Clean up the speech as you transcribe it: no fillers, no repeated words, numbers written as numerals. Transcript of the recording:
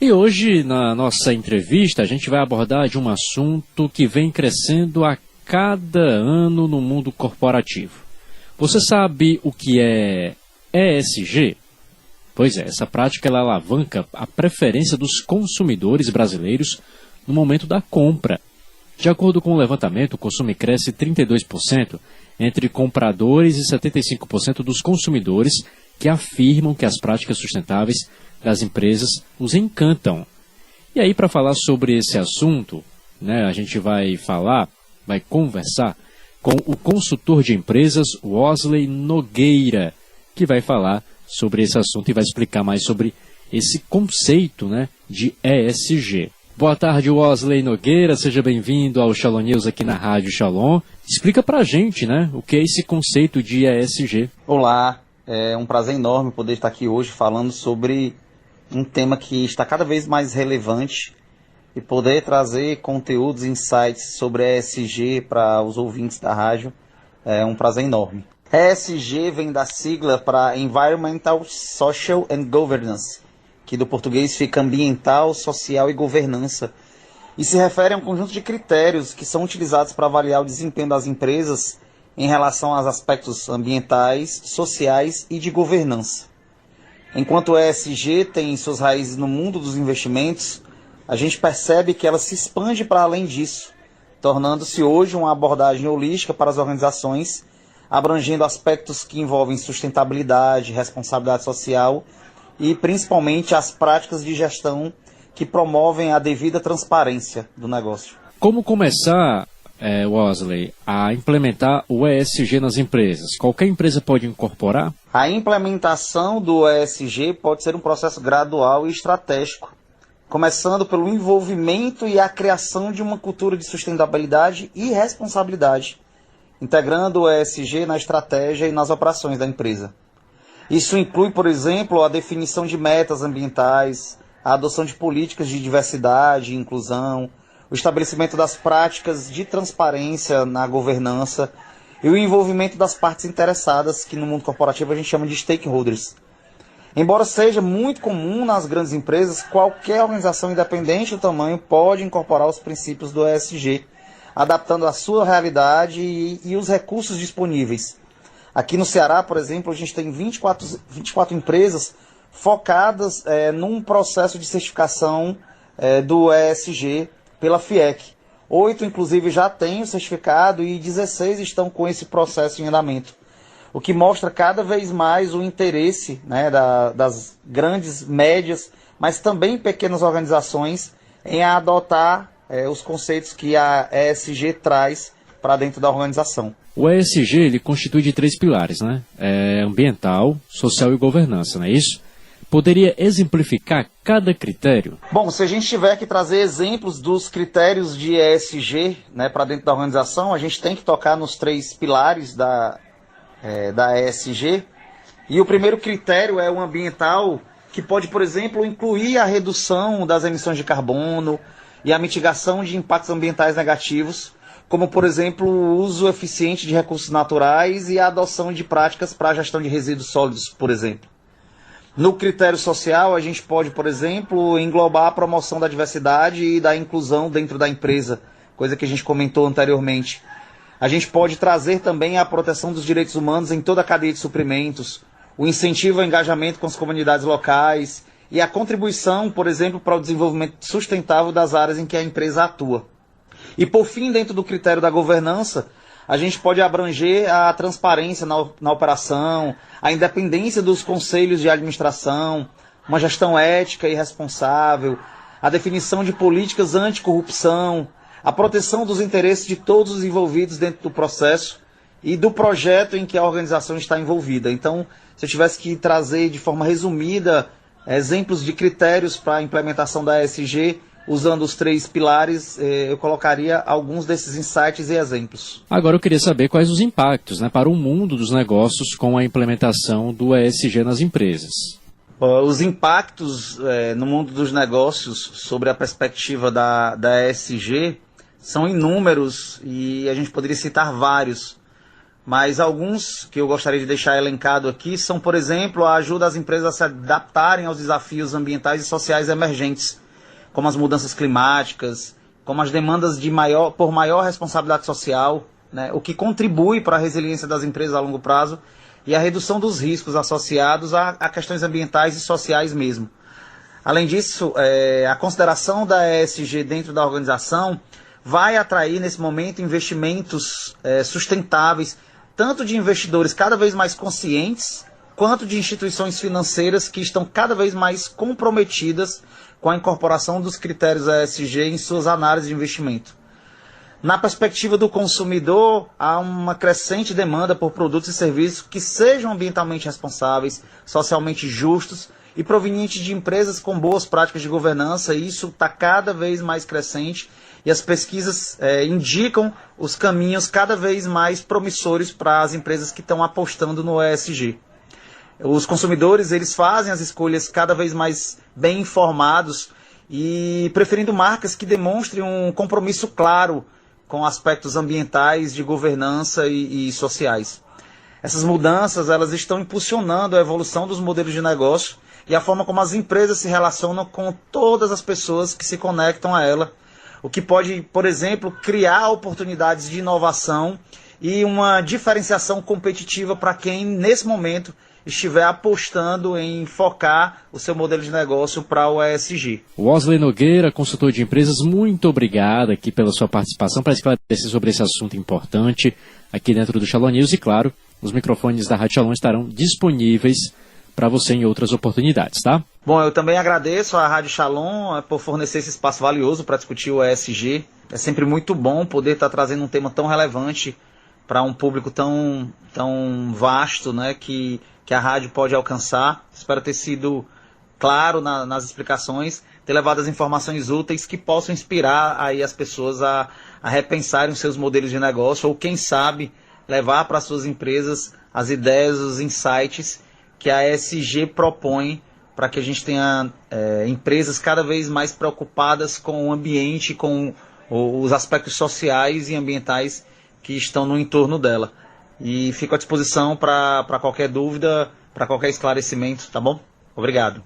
E hoje, na nossa entrevista, a gente vai abordar de um assunto que vem crescendo a cada ano no mundo corporativo. Você sabe o que é ESG? Pois é, essa prática ela alavanca a preferência dos consumidores brasileiros no momento da compra. De acordo com o levantamento, o consumo cresce 32% entre compradores e 75% dos consumidores que afirmam que as práticas sustentáveis das empresas os encantam. E aí, para falar sobre esse assunto, a gente vai conversar com o consultor de empresas, Wesley Nogueira, que vai falar sobre esse assunto e vai explicar mais sobre esse conceito, de ESG. Boa tarde, Wesley Nogueira, seja bem-vindo ao Shalom News aqui na Rádio Shalom. Explica pra gente, o que é esse conceito de ESG. Olá, é um prazer enorme poder estar aqui hoje falando sobre um tema que está cada vez mais relevante e poder trazer conteúdos, insights sobre ESG para os ouvintes da rádio é um prazer enorme. ESG vem da sigla para Environmental, Social and Governance, que do português fica ambiental, social e governança, e se refere a um conjunto de critérios que são utilizados para avaliar o desempenho das empresas em relação aos aspectos ambientais, sociais e de governança. Enquanto o ESG tem suas raízes no mundo dos investimentos, a gente percebe que ela se expande para além disso, tornando-se hoje uma abordagem holística para as organizações, abrangendo aspectos que envolvem sustentabilidade, responsabilidade social e principalmente as práticas de gestão que promovem a devida transparência do negócio. Como começar, Wesley, a implementar o ESG nas empresas? Qualquer empresa pode incorporar? A implementação do ESG pode ser um processo gradual e estratégico, começando pelo envolvimento e a criação de uma cultura de sustentabilidade e responsabilidade, integrando o ESG na estratégia e nas operações da empresa. Isso inclui, por exemplo, a definição de metas ambientais, a adoção de políticas de diversidade e inclusão, o estabelecimento das práticas de transparência na governança e o envolvimento das partes interessadas, que no mundo corporativo a gente chama de stakeholders. Embora seja muito comum nas grandes empresas, qualquer organização independente do tamanho pode incorporar os princípios do ESG, adaptando a sua realidade e os recursos disponíveis. Aqui no Ceará, por exemplo, a gente tem 24 empresas focadas num processo de certificação do ESG pela FIEC. 8, inclusive, já têm o certificado e 16 estão com esse processo em andamento. O que mostra cada vez mais o interesse das grandes, médias, mas também pequenas organizações em adotar os conceitos que a ESG traz para dentro da organização. O ESG ele constitui de 3 pilares, ambiental, social e governança, não é isso? Poderia exemplificar cada critério? Bom, se a gente tiver que trazer exemplos dos critérios de ESG para dentro da organização, a gente tem que tocar nos 3 pilares da ESG. E o primeiro critério é o ambiental, que pode, por exemplo, incluir a redução das emissões de carbono e a mitigação de impactos ambientais negativos, como, por exemplo, o uso eficiente de recursos naturais e a adoção de práticas para a gestão de resíduos sólidos, por exemplo. No critério social, a gente pode, por exemplo, englobar a promoção da diversidade e da inclusão dentro da empresa, coisa que a gente comentou anteriormente. A gente pode trazer também a proteção dos direitos humanos em toda a cadeia de suprimentos, o incentivo ao engajamento com as comunidades locais e a contribuição, por exemplo, para o desenvolvimento sustentável das áreas em que a empresa atua. E, por fim, dentro do critério da governança, a gente pode abranger a transparência na operação, a independência dos conselhos de administração, uma gestão ética e responsável, a definição de políticas anticorrupção, a proteção dos interesses de todos os envolvidos dentro do processo e do projeto em que a organização está envolvida. Então, se eu tivesse que trazer de forma resumida exemplos de critérios para a implementação da ESG, usando os 3 pilares, eu colocaria alguns desses insights e exemplos. Agora eu queria saber quais os impactos para o mundo dos negócios com a implementação do ESG nas empresas. Os impactos no mundo dos negócios sobre a perspectiva da ESG são inúmeros e a gente poderia citar vários. mas alguns que eu gostaria de deixar elencado aqui são, por exemplo, a ajuda às empresas a se adaptarem aos desafios ambientais e sociais emergentes, como as mudanças climáticas, como as demandas por maior responsabilidade social, né, o que contribui para a resiliência das empresas a longo prazo e a redução dos riscos associados a questões ambientais e sociais mesmo. Além disso, a consideração da ESG dentro da organização vai atrair, nesse momento, investimentos sustentáveis, tanto de investidores cada vez mais conscientes, quanto de instituições financeiras que estão cada vez mais comprometidas com a incorporação dos critérios ESG em suas análises de investimento. Na perspectiva do consumidor, há uma crescente demanda por produtos e serviços que sejam ambientalmente responsáveis, socialmente justos e provenientes de empresas com boas práticas de governança, e isso está cada vez mais crescente, e as pesquisas indicam os caminhos cada vez mais promissores para as empresas que estão apostando no ESG. Os consumidores, eles fazem as escolhas cada vez mais bem informados e preferindo marcas que demonstrem um compromisso claro com aspectos ambientais, de governança e sociais. Essas mudanças, elas estão impulsionando a evolução dos modelos de negócio e a forma como as empresas se relacionam com todas as pessoas que se conectam a ela, o que pode, por exemplo, criar oportunidades de inovação e uma diferenciação competitiva para quem, nesse momento, estiver apostando em focar o seu modelo de negócio para o ESG. Wesley Nogueira, consultor de empresas, muito obrigado aqui pela sua participação para esclarecer sobre esse assunto importante aqui dentro do Shalom News. E claro, os microfones da Rádio Shalom estarão disponíveis para você em outras oportunidades, tá? Bom, eu também agradeço à Rádio Shalom por fornecer esse espaço valioso para discutir o ESG. É sempre muito bom poder estar trazendo um tema tão relevante para um público tão vasto, né, que a rádio pode alcançar. Espero ter sido claro nas explicações, ter levado as informações úteis que possam inspirar aí as pessoas a repensarem os seus modelos de negócio, ou quem sabe levar para as suas empresas as ideias, os insights que a ESG propõe para que a gente tenha empresas cada vez mais preocupadas com o ambiente, com os aspectos sociais e ambientais que estão no entorno dela. E fico à disposição para qualquer dúvida, para qualquer esclarecimento, tá bom? Obrigado.